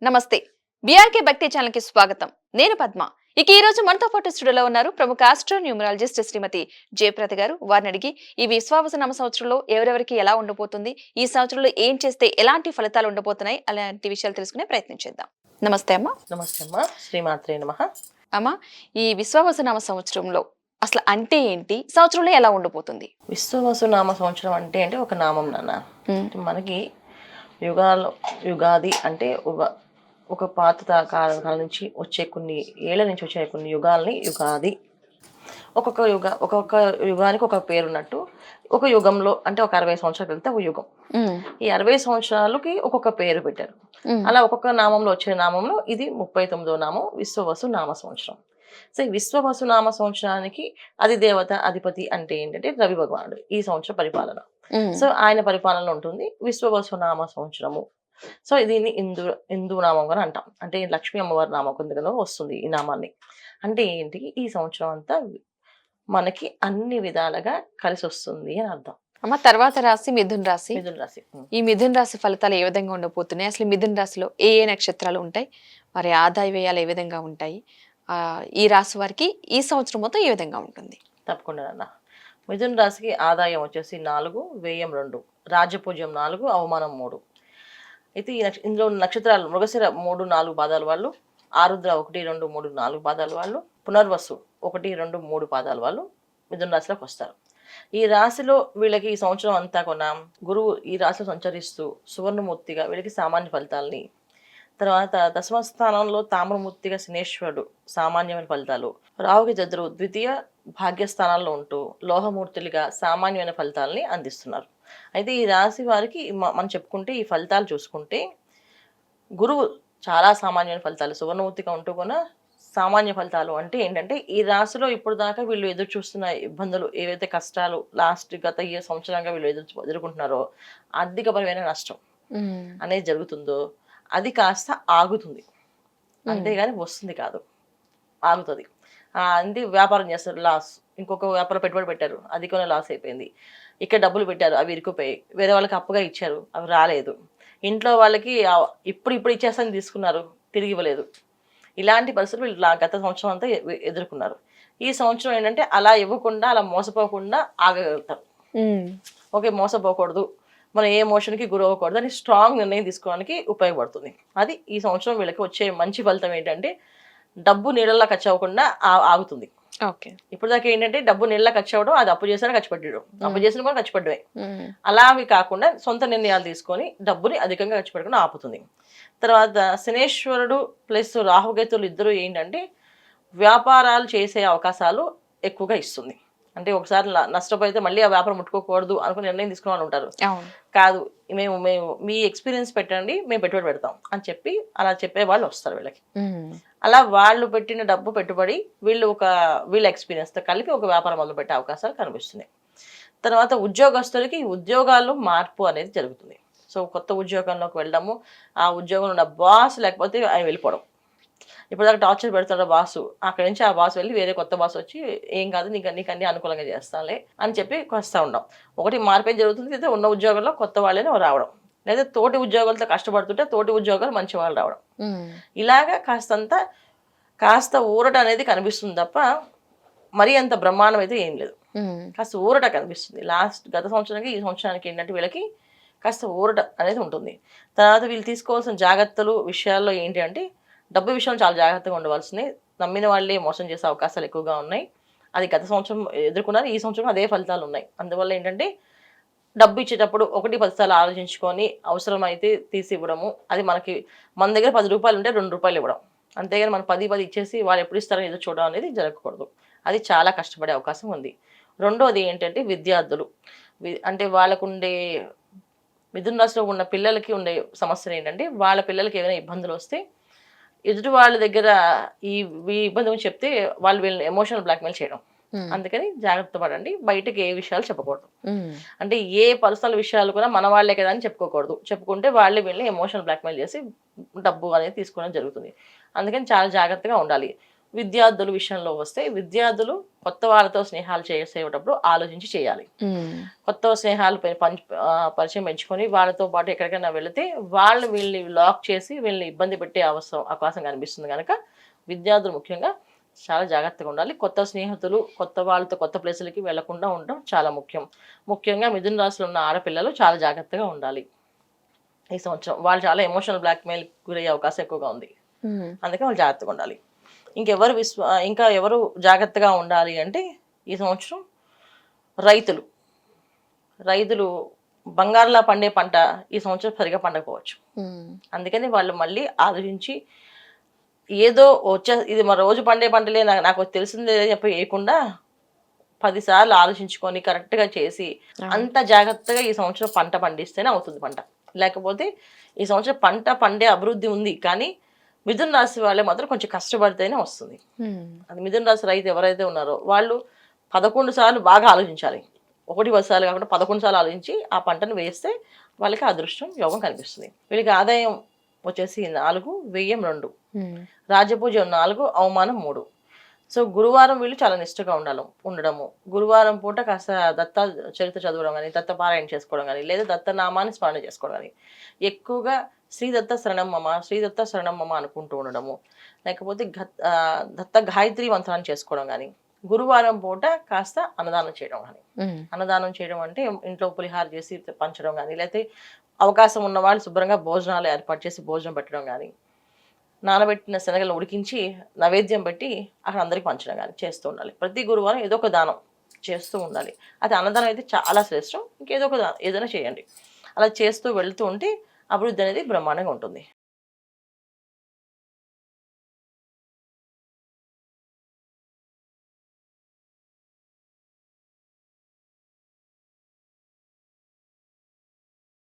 నమస్తే. బీఆర్కే భక్తి ఛానల్ కి స్వాగతం. నేను పద్మ. ఇక ఈ రోజు మనతో పాటు స్టూడియోలో ఉన్నారు ప్రముఖ ఆస్ట్రో న్యూమరాలజిస్ట్ శ్రీమతి జయప్రద గారు. వారిని అడిగి ఈ విశ్వావసు నామ సంవత్సరంలో ఎవరెవరికి ఎలా ఉండబోతుంది, ఈ సంవత్సరంలో ఏం చేస్తే ఎలాంటి ఫలితాలు ఉండబోతున్నాయి అలాంటి విషయాలు తెలుసుకునే ప్రయత్నం చేద్దాం. నమస్తే అమ్మా. నమస్తే అమ్మా. శ్రీమాత్రే నమః. అమ్మా, ఈ విశ్వావసు నామ సంవత్సరంలో అసలు అంటే ఏంటి, సంవత్సరంలో ఎలా ఉండబోతుంది? విశ్వవసు నామ సంవత్సరం అంటే ఒక నామం నాన్న. ఉమ్, మనకి యుగాలు యుగాది అంటే ఒక పాత కాలం నుంచి వచ్చే కొన్ని ఏళ్ల నుంచి వచ్చే కొన్ని యుగాల్ని యుగాది. ఒక్కొక్క యుగానికి ఒక పేరు ఉన్నట్టు ఒక యుగంలో అంటే ఒక 60 సంవత్సరాలు వెళ్తే ఒక యుగం. ఉమ్, ఈ 60 సంవత్సరాలకి ఒక్కొక్క పేరు పెట్టారు. ఉమ్, అలా ఒక్కొక్క నామంలో వచ్చే నామంలో ఇది 39వ నామం విశ్వవసు నామ సంవత్సరం. సో ఈ విశ్వవసు నామ సంవత్సరానికి అధిదేవత అధిపతి అంటే ఏంటంటే రవి భగవానుడు. ఈ సంవత్సరం పరిపాలన, ఉమ్, సో ఆయన పరిపాలనలో ఉంటుంది విశ్వవసు నామ సంవత్సరము. సో దీన్ని హిందూ నామం అని అంటాం. అంటే లక్ష్మీ అమ్మవారి నామం కిందలో వస్తుంది ఈ నామాన్ని. అంటే ఏంటి, ఈ సంవత్సరం అంతా మనకి అన్ని విధాలుగా కలిసి వస్తుంది అని అర్థం. అమ్మ, తర్వాత రాశి మిథున్ రాశి. మిథున రాశి. ఈ మిథున్ రాశి ఫలితాలు ఏ విధంగా ఉండబోతున్నాయి? అసలు మిథున్ రాశిలో ఏ ఏ నక్షత్రాలు ఉంటాయి, మరి ఆదాయ వ్యయాలు ఏ విధంగా ఉంటాయి, ఈ రాశి వారికి ఈ సంవత్సరం మొత్తం ఏ విధంగా ఉంటుంది? తప్పకుండా అన్న. మిథున రాశికి ఆదాయం వచ్చేసి 4, వ్యయం 2, రాజ్యపూజ్యం 4, అవమానం 3. అయితే ఇందులో ఉన్న నక్షత్రాలు మృగశిర 3, 4 పాదాల వాళ్ళు, ఆరుద్ర 1, 2, 3, 4 పాదాల వాళ్ళు, పునర్వసు 1, 2, 3 పాదాల వాళ్ళు మిథున రాశిలోకి వస్తారు. ఈ రాశిలో వీళ్ళకి ఈ సంవత్సరం అంతా కొన గురువు ఈ రాశిలో సంచరిస్తూ సువర్ణమూర్తిగా వీళ్ళకి సామాన్య ఫలితాలని, తర్వాత దశమ స్థానంలో తామ్రమూర్తిగా శనేశ్వరుడు సామాన్యమైన ఫలితాలు, రాహుకి చంద్రుడు ద్వితీయ భాగ్యస్థానాల్లో ఉంటూ లోహమూర్తులుగా సామాన్యమైన ఫలితాలని అందిస్తున్నారు. అయితే ఈ రాశి వారికి మనం చెప్పుకుంటే ఈ ఫలితాలు చూసుకుంటే గురువు చాలా సామాన్యమైన ఫలితాలు, సువర్ణమూర్తిగా ఉంటూ కూడా సామాన్య ఫలితాలు అంటే ఏంటంటే ఈ రాశిలో ఇప్పుడు దాకా వీళ్ళు ఎదురు చూస్తున్న ఇబ్బందులు ఏవైతే కష్టాలు గత ఏ సంవత్సరంగా వీళ్ళు ఎదుర్కొంటున్నారో ఆర్థికపరమైన నష్టం అనేది జరుగుతుందో అది కాస్త ఆగుతుంది, అంతేగాని వస్తుంది కాదు, ఆగుతుంది. అంటే వ్యాపారం చేస్తారు, లాస్. ఇంకొక వ్యాపారం పెట్టుబడి పెట్టారు, అది కూడా లాస్ అయిపోయింది. ఇక్కడ డబ్బులు పెట్టారు, అవి ఇరుక్కుపోయాయి. వేరే వాళ్ళకి అప్పుగా ఇచ్చారు, అవి రాలేదు. ఇంట్లో వాళ్ళకి ఇప్పుడు ఇచ్చేస్తాను తీసుకున్నారు, తిరిగి ఇవ్వలేదు. ఇలాంటి పరిస్థితులు వీళ్ళు గత సంవత్సరం అంతా ఎదుర్కొన్నారు. ఈ సంవత్సరం ఏంటంటే అలా ఇవ్వకుండా, అలా మోసపోకుండా ఆగగలుగుతారు. ఓకే, మోసపోకూడదు, మనం ఏ ఎమోషన్కి గురవ్వకూడదు అని స్ట్రాంగ్ నిర్ణయం తీసుకోవడానికి ఉపయోగపడుతుంది. అది ఈ సంవత్సరం వీళ్ళకి వచ్చే మంచి ఫలితం ఏంటంటే డబ్బు నీళ్ళలా ఖర్చు అవ్వకుండా ఆగుతుంది. ఓకే, ఇప్పుడు దాకా ఏంటంటే డబ్బు నీళ్ళ ఖర్చు అవ్వడం, అది అప్పు చేసినా ఖర్చు పెట్టడం, అప్పు చేసిన కూడా ఖర్చు పడ్డమే. అలా అవి కాకుండా సొంత నిర్ణయాలు తీసుకొని డబ్బుని అధికంగా ఖర్చు పెట్టకుండా ఆపుతుంది. తర్వాత శనేశ్వరుడు ప్లస్ రాహుకేతులు ఇద్దరు ఏంటంటే వ్యాపారాలు చేసే అవకాశాలు ఎక్కువగా ఇస్తుంది. అంటే ఒకసారి నష్టపోతే మళ్ళీ ఆ వ్యాపారం ముట్టుకోకూడదు అనుకుని నిర్ణయం తీసుకునే వాళ్ళు ఉంటారు. కాదు, మేము మీ ఎక్స్పీరియన్స్ పెట్టండి, మేము పెట్టుబడి పెడతాం అని చెప్పి అలా చెప్పే వాళ్ళు వస్తారు వీళ్ళకి. అలా వాళ్ళు పెట్టిన డబ్బు పెట్టుబడి వీళ్ళ ఎక్స్పీరియన్స్తో కలిపి ఒక వ్యాపారం మొదలు పెట్టే అవకాశాలు కనిపిస్తున్నాయి. తర్వాత ఉద్యోగస్తులకి ఉద్యోగాల్లో మార్పు అనేది జరుగుతుంది. సో కొత్త ఉద్యోగంలోకి వెళ్ళడము, ఆ ఉద్యోగంలో ఉన్న బాస్ లేకపోతే ఆయన వెళ్ళిపోవడం. ఇప్పుడు దాకా టార్చర్ పెడుతున్న బాసు, అక్కడి నుంచి ఆ బాస్ వెళ్ళి వేరే కొత్త బాస్ వచ్చి ఏం కాదు నీకు అన్ని అనుకూలంగా చేస్తానులే అని చెప్పి వస్తూ ఉన్నాం. ఒకటి మార్పేం జరుగుతుంది, లేదా ఉన్న ఉద్యోగంలో కొత్త వాళ్ళని రావడం, లేదా తోటి ఉద్యోగాలతో కష్టపడుతుంటే తోటి ఉద్యోగాలు మంచి వాళ్ళు రావడం. ఇలాగా కాస్త ఊరట అనేది కనిపిస్తుంది తప్ప మరీ అంత బ్రహ్మాండం అయితే ఏం లేదు. కాస్త ఊరట కనిపిస్తుంది. గత సంవత్సరానికి ఈ సంవత్సరానికి ఏంటంటే వీళ్ళకి కాస్త ఊరట అనేది ఉంటుంది. తర్వాత వీళ్ళు తీసుకోవాల్సిన జాగ్రత్తలు విషయాల్లో ఏంటి అంటే డబ్బు విషయంలో చాలా జాగ్రత్తగా ఉండవలసింది. నమ్మిన వాళ్ళే మోసం చేసే అవకాశాలు ఎక్కువగా ఉన్నాయి. అది గత సంవత్సరం ఎదుర్కొన్నారు, ఈ సంవత్సరం అదే ఫలితాలు ఉన్నాయి. అందువల్ల ఏంటంటే డబ్బు ఇచ్చేటప్పుడు 1-10 సార్లు ఆలోచించుకొని అవసరమైతే తీసి ఇవ్వడము. అది మన దగ్గర 10 రూపాయలు ఉంటే 2 రూపాయలు ఇవ్వడం, అంతేగాని మనం 10 ఇచ్చేసి వాళ్ళు ఎప్పుడు ఇస్తారని ఎదురు చూడడం అనేది జరగకూడదు. అది చాలా కష్టపడే అవకాశం ఉంది. రెండోది ఏంటంటే విద్యార్థులు, అంటే వాళ్ళకుండే మిథున రాశిలో ఉన్న పిల్లలకి ఉండే సమస్యలు ఏంటంటే వాళ్ళ పిల్లలకి ఏమైనా ఇబ్బందులు వస్తే ఎదుటి వాళ్ళ దగ్గర ఈ ఇబ్బంది గురించి చెప్తే వాళ్ళు వీళ్ళని ఎమోషనల్ బ్లాక్మెయిల్ చేయడం. అందుకని జాగ్రత్త పడండి, బయటకి ఏ విషయాలు చెప్పకూడదు. అంటే ఏ పర్సనల్ విషయాలు కూడా మన వాళ్ళే కదా అని చెప్పుకోకూడదు. చెప్పుకుంటే వాళ్ళే వీళ్ళని ఎమోషనల్ బ్లాక్మెయిల్ చేసి డబ్బు అనేది తీసుకోవడం జరుగుతుంది. అందుకని చాలా జాగ్రత్తగా ఉండాలి. విద్యార్థుల విషయంలో వస్తే విద్యార్థులు కొత్త వాళ్ళతో స్నేహాలు చేసేటప్పుడు ఆలోచించి చేయాలి. కొత్త స్నేహాలు పరిచయం పెంచుకొని వాళ్ళతో పాటు ఎక్కడికైనా వెళితే వాళ్ళు వీళ్ళని లాక్ చేసి వీళ్ళని ఇబ్బంది పెట్టే అవకాశం కనిపిస్తుంది కనుక విద్యార్థులు ముఖ్యంగా చాలా జాగ్రత్తగా ఉండాలి. కొత్త స్నేహితులు కొత్త వాళ్ళతో కొత్త ప్లేసులకి వెళ్లకుండా ఉండడం చాలా ముఖ్యం. ముఖ్యంగా మిథున రాశిలో ఉన్న ఆడపిల్లలు చాలా జాగ్రత్తగా ఉండాలి. ఈ సంవత్సరం వాళ్ళు చాలా ఎమోషనల్ బ్లాక్మెయిల్ గురయ్యే అవకాశం ఎక్కువగా ఉంది. అందుకే వాళ్ళు జాగ్రత్తగా ఉండాలి. ఇంకా ఎవరు జాగ్రత్తగా ఉండాలి అంటే ఈ సంవత్సరం రైతులు బంగారులా పండే పంట ఈ సంవత్సరం సరిగా పండకపోవచ్చు. అందుకని వాళ్ళు మళ్ళీ ఆలోచించి ఏదో ఇది మా రోజు పండే పంటలే నాకు తెలిసిందే చెప్పి వేయకుండా 10 సార్లు ఆలోచించుకొని కరెక్ట్గా చేసి అంత జాగ్రత్తగా ఈ సంవత్సరం పంట పండిస్తేనే అవుతుంది పంట. లేకపోతే ఈ సంవత్సరం పంట పండే అభివృద్ధి ఉంది కానీ మిథున రాశి వాళ్ళే మాత్రం కొంచెం కష్టపడితేనే వస్తుంది. అది మిథున రాశి రైతు ఎవరైతే ఉన్నారో వాళ్ళు 11 సార్లు బాగా ఆలోచించాలి. 10 సార్లు కాకుండా 11 సార్లు ఆలోచించి ఆ పంటను వేస్తే వాళ్ళకి అదృష్టం యోగం కనిపిస్తుంది. వీళ్ళకి ఆదాయం వచ్చేసి 4, వ్యయం 2, రాజపూజం 4, అవమానం 3. సో గురువారం వీళ్ళు చాలా నిష్ఠగా ఉండడము, గురువారం పూట కాస్త దత్త చరిత్ర చదవడం కానీ, దత్త పారాయణ చేసుకోవడం కానీ, లేదా దత్తనామాన్ని స్మరణ చేసుకోవడం కానీ, ఎక్కువగా శ్రీదత్త శరణం మమ అనుకుంటూ ఉండడము, లేకపోతే దత్త గాయత్రి మంత్రాన్ని చేసుకోవడం కానీ, గురువారం పూట కాస్త అన్నదానం చేయడం కానీ. అన్నదానం చేయడం అంటే ఇంట్లో పులిహార చేసి పంచడం కానీ, లేకపోతే అవకాశం ఉన్న వాళ్ళు శుభ్రంగా భోజనాలు ఏర్పాటు చేసి భోజనం పెట్టడం కానీ, నానబెట్టిన శనగలు ఉడికించి నైవేద్యం పెట్టి అక్కడ అందరికి పంచడం కానీ చేస్తూ ఉండాలి. ప్రతి గురువారం ఏదో ఒక దానం చేస్తూ ఉండాలి. అది అన్నదానం అయితే చాలా శ్రేష్టం. ఇంకేదో ఒక ఏదైనా చేయండి. అలా చేస్తూ వెళ్తూ ఉంటే అభివృద్ధి అనేది బ్రహ్మాండంగా ఉంటుంది.